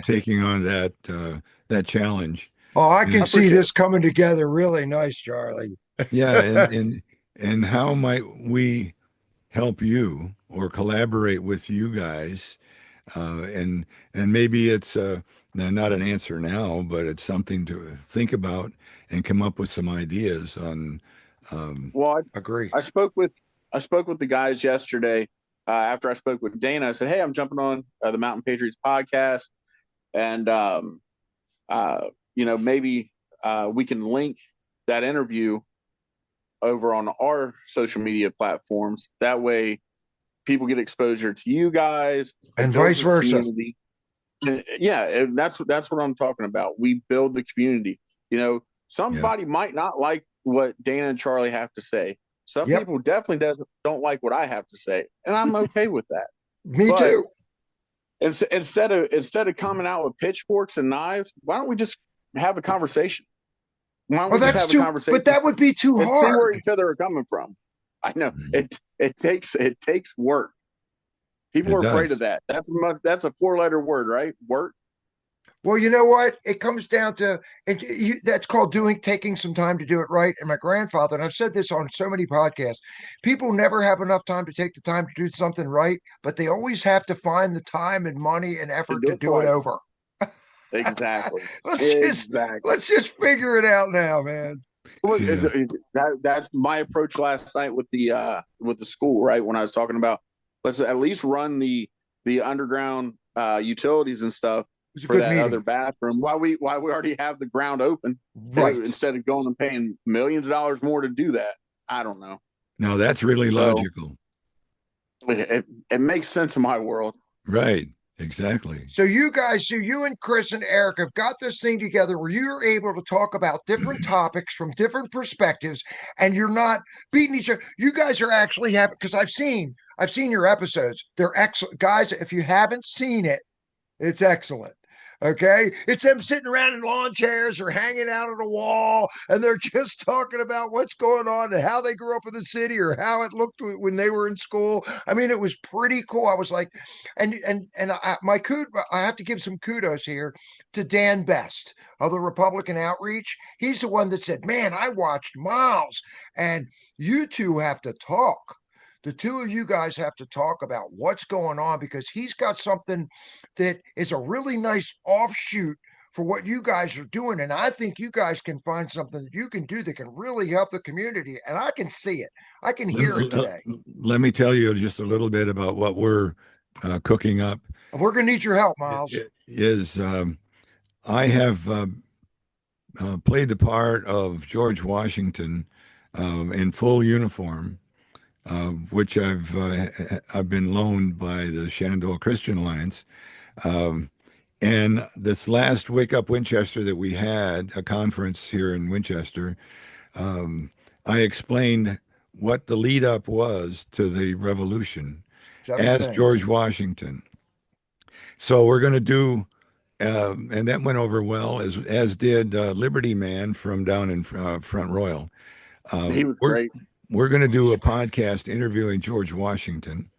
taking on that challenge.
Oh, I can see this coming together really nice, Charlie.
Yeah, and how might we help you or collaborate with you guys? And maybe it's not an answer now, but it's something to think about and come up with some ideas on.
Well, I agree.
I spoke with the guys yesterday, after I spoke with Dana, I said, "Hey, I'm jumping on the Mountain Patriots podcast, and maybe we can link that interview over on our social media platforms. That way, people get exposure to you guys
and vice versa."
community. And that's what I'm talking about. We build the community. Somebody might not like what Dana and Charlie have to say. Some people definitely don't like what I have to say, and I'm okay with that.
Me too.
Instead of coming out with pitchforks and knives, why don't we just have a conversation? Why don't we just have a conversation?
But that would be too hard.
See where each other are coming from. I know it takes work. People are afraid of that. That's a 4-letter word, right? Work.
Well, you know what? It comes down to that's called taking some time to do it right. And my grandfather, and I've said this on so many podcasts, people never have enough time to take the time to do something right, but they always have to find the time and money and effort to do it over.
Exactly.
Let's just figure it out now, man.
Well, that's my approach last night with the school, right? When I was talking about let's at least run the underground utilities and stuff for that other bathroom while we already have the ground open,
right?
Instead of going and paying millions of dollars more to do that. I don't know.
No, that's really logical.
It makes sense in my world.
Right. Exactly.
So you and Chris and Eric have got this thing together where you're able to talk about different topics from different perspectives, and you're not beating each other. You guys are actually having, because I've seen your episodes. They're excellent. Guys, if you haven't seen it, it's excellent. Okay, it's them sitting around in lawn chairs or hanging out on a wall, and they're just talking about what's going on and how they grew up in the city or how it looked when they were in school. I mean, it was pretty cool. I was like, I have to give some kudos here to Dan Best of the Republican Outreach. He's the one that said, "Man, I watched Miles, and you two have to talk." The two of you guys have to talk about what's going on, because he's got something that is a really nice offshoot for what you guys are doing. And I think you guys can find something that you can do that can really help the community. And I can see it. I can hear it today.
Let me tell you just a little bit about what we're cooking up.
We're going to need your help, Miles.
I have played the part of George Washington in full uniform, which I've been loaned by the Shenandoah Christian Alliance. And this last Wake Up Winchester that we had, a conference here in Winchester, I explained what the lead up was to the revolution as George Washington. So we're going to do, and that went over well, as did Liberty Man from down in Front Royal.
He was great.
We're going to do a podcast interviewing George Washington.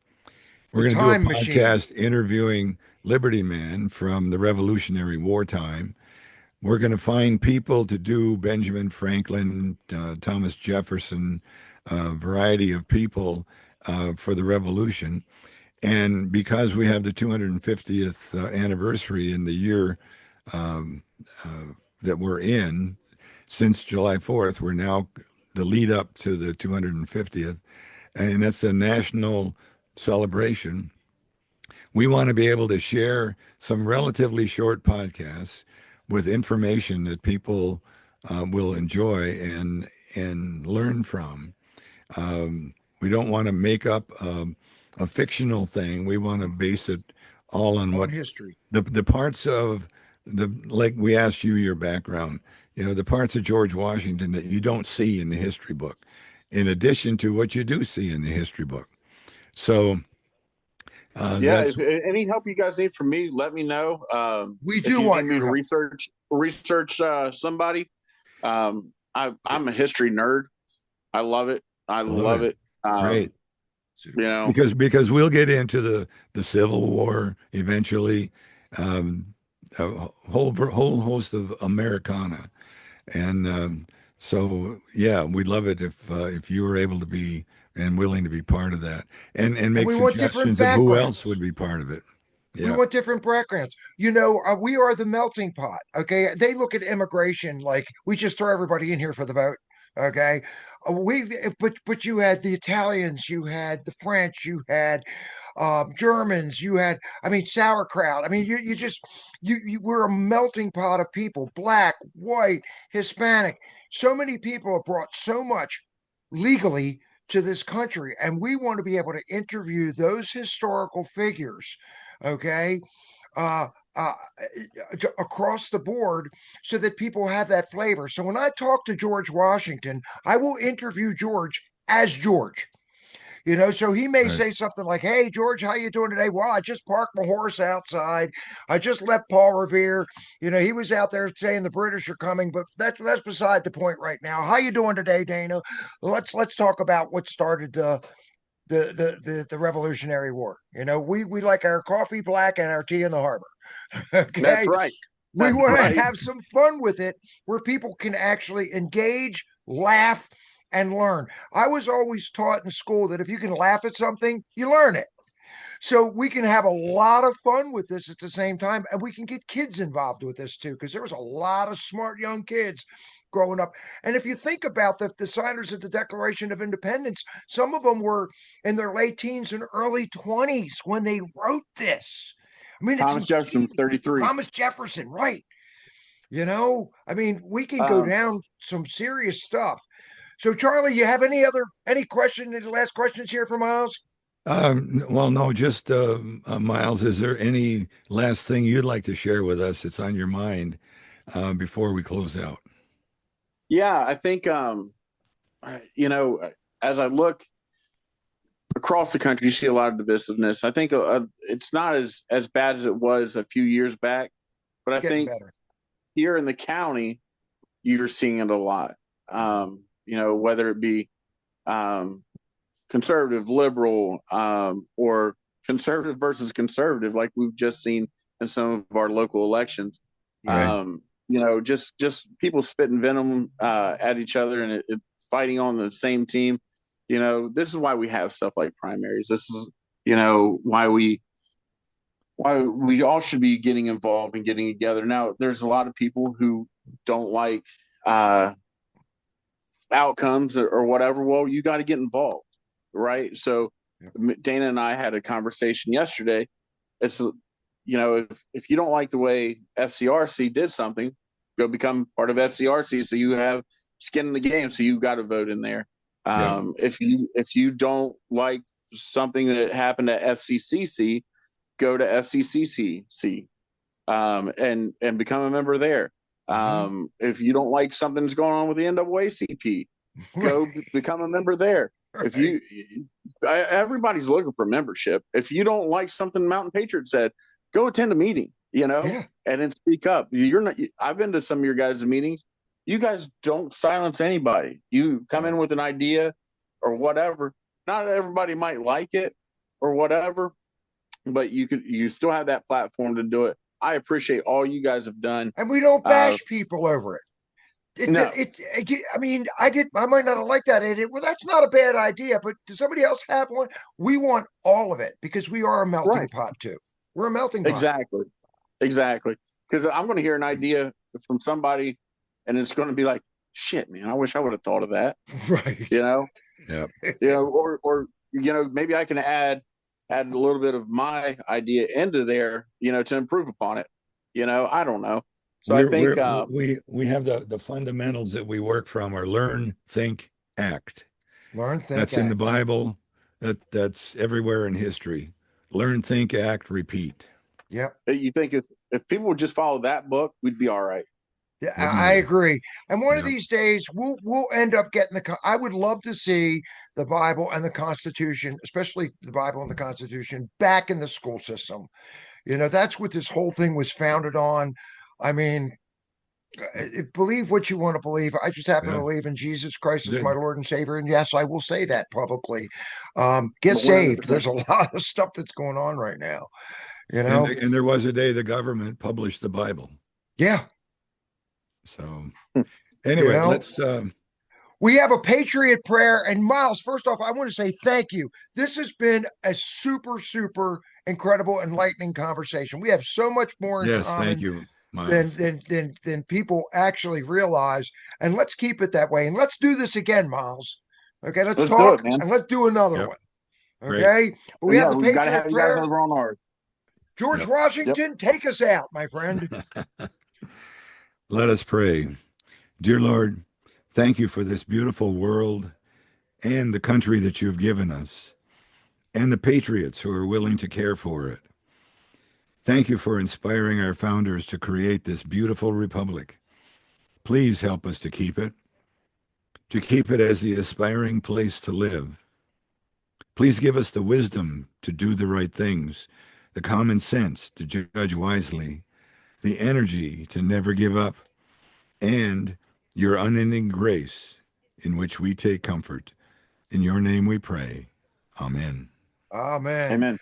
We're going to do a podcast interviewing Liberty Man from the Revolutionary War time. We're going to find people to do Benjamin Franklin, Thomas Jefferson, a variety of people for the Revolution. And because we have the 250th anniversary in the year that we're in, since July 4th, we're now the lead up to the 250th, and that's a national celebration. We want to be able to share some relatively short podcasts with information that people will enjoy and learn from. We don't want to make up a fictional thing. We want to base it all on what
history.
The parts of like we asked you your background. The parts of George Washington that you don't see in the history book, in addition to what you do see in the history book. So,
if any help you guys need from me, let me know.
We do want you
to research somebody. I'm a history nerd. I love it. I love it.
Great. Because we'll get into the Civil War eventually, a whole host of Americana. And so, we'd love it if you were able to be and willing to be part of that, and make suggestions of who else would be part of it.
Yeah. We want different backgrounds. We are the melting pot. Okay, they look at immigration like we just throw everybody in here for the vote. Okay. But you had the Italians, you had the French, you had Germans, you had, I mean, sauerkraut. I mean, you were a melting pot of people, black, white, Hispanic. So many people have brought so much legally to this country, and we want to be able to interview those historical figures, okay, uh, uh, across the board so that people have that flavor. So when I talk to George Washington, I will interview George as George. You know, so he may
Right.
say something like, "Hey, George, how you doing today?" "Well, I just parked my horse outside. I just left Paul Revere. You know, he was out there saying the British are coming, but that's beside the point right now. How you doing today, Dana? Let's talk about what started the Revolutionary War. You know, we like our coffee black and our tea in the harbor.
That's
Okay,
right.
we
That's
want to
right.
have some fun with it where people can actually engage, laugh, and learn. I was always taught in school that if you can laugh at something, you learn it. So we can have a lot of fun with this at the same time, and we can get kids involved with this too, because there was a lot of smart young kids growing up. And if you think about the signers of the Declaration of Independence, some of them were in their late teens and early 20s when they wrote this. I mean, it's
Thomas Jefferson, 33.
Thomas Jefferson, right? You know, I mean, we can go
Um,
down some serious stuff. So, Charlie, you have any question? Any last questions here for Miles?
Well, no, just Miles, is there any last thing you'd like to share with us that's on your mind before we close out?
yeah, I think as I look across the country, you see a lot of divisiveness. I think it's not as bad as it was a few years back, but I
Getting
think
better.
here in the county, you're seeing it a lot. Whether it be conservative, liberal, or conservative versus conservative, like we've just seen in some of our local elections.
Yeah.
Just people spitting venom at each other and fighting on the same team. This is why we have stuff like primaries. This is why we all should be getting involved and getting together. Now, there's a lot of people who don't like outcomes or whatever. Well, you got to get involved, right? So Dana and I had a conversation yesterday. It's if you don't like the way FCRC did something, go become part of FCRC so you have skin in the game. So you got to vote in there. If you don't like something that happened at FCCC, go to FCCC and become a member there. If you don't like something that's going on with the NAACP, go become a member there. Right. Everybody's looking for membership. If you don't like something Mountain Patriot said, go attend a meeting, and then speak up. I've been to some of your guys' meetings. You guys don't silence anybody. You come in with an idea or whatever. Not everybody might like it or whatever, but you still have that platform to do it. I appreciate all you guys have done.
And we don't bash people over it.
No.
I mean, I might not have liked that idea. Well, that's not a bad idea, but does somebody else have one? We want all of it because we are a melting pot too. We're a melting pot.
Exactly. Because I'm going to hear an idea from somebody and it's going to be like, shit, man, I wish I would have thought of that.
Right.
Yeah.
Or maybe I can add a little bit of my idea into there, to improve upon it. I don't know. So I think
we have the fundamentals that we work from are learn, think, act.
Learn, think,
that's
act.
In the Bible. That's everywhere in history. Learn, think, act, repeat.
Yep.
You think if people would just follow that book, we'd be all right.
Yeah, I agree. And one of these days, we'll end up getting I would love to see the Bible and the Constitution, especially the Bible and the Constitution, back in the school system. That's what this whole thing was founded on. I mean, believe what you want to believe. I just happen to believe in Jesus Christ as my Lord and Savior. And yes, I will say that publicly. Get saved. There's a lot of stuff that's going on right now.
And there was a day the government published the Bible.
Yeah.
So anyway, let's
we have a Patriot prayer. And Miles, first off, I want to say thank you. This has been a super, super incredible, enlightening conversation. We have so much more in common
thank you. Miles.
than people actually realize. And let's keep it that way. And let's do this again, Miles. Okay, let's
do
talk
it, man.
and let's do another
Yep.
one.
Great.
Okay, but we have the
we've got to
Patriot
have you guys
prayer.
over on ours.
George
Yep.
Washington, take us out, my friend.
Let us pray. Dear Lord, thank you for this beautiful world and the country that you've given us, and the patriots who are willing to care for it. Thank you for inspiring our founders to create this beautiful republic. Please help us to keep it as the aspiring place to live. Please give us the wisdom to do the right things, the common sense to judge wisely, the energy to never give up, and your unending grace in which we take comfort. In your name we pray. Amen.
Amen.
Amen.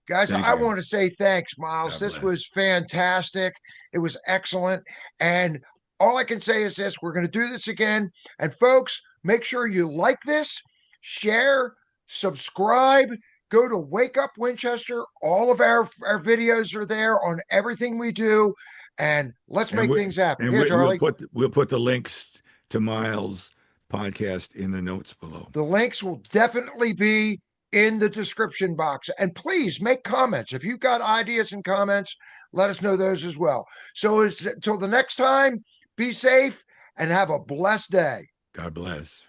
Guys,
Thank
I
you.
want to say thanks, Miles.
God
This
bless.
was fantastic. It was excellent. And all I can say is this, we're going to do this again. And folks, make sure you like this, share, subscribe, go to Wake Up Winchester. All of our videos are there on everything we do. And let's make things happen.
And
Yeah, Charlie.
we'll put the links to Miles' podcast in the notes below.
The links will definitely be in the description box. And please make comments. If you've got ideas and comments, let us know those as well. So until the next time, be safe and have a blessed day.
God bless.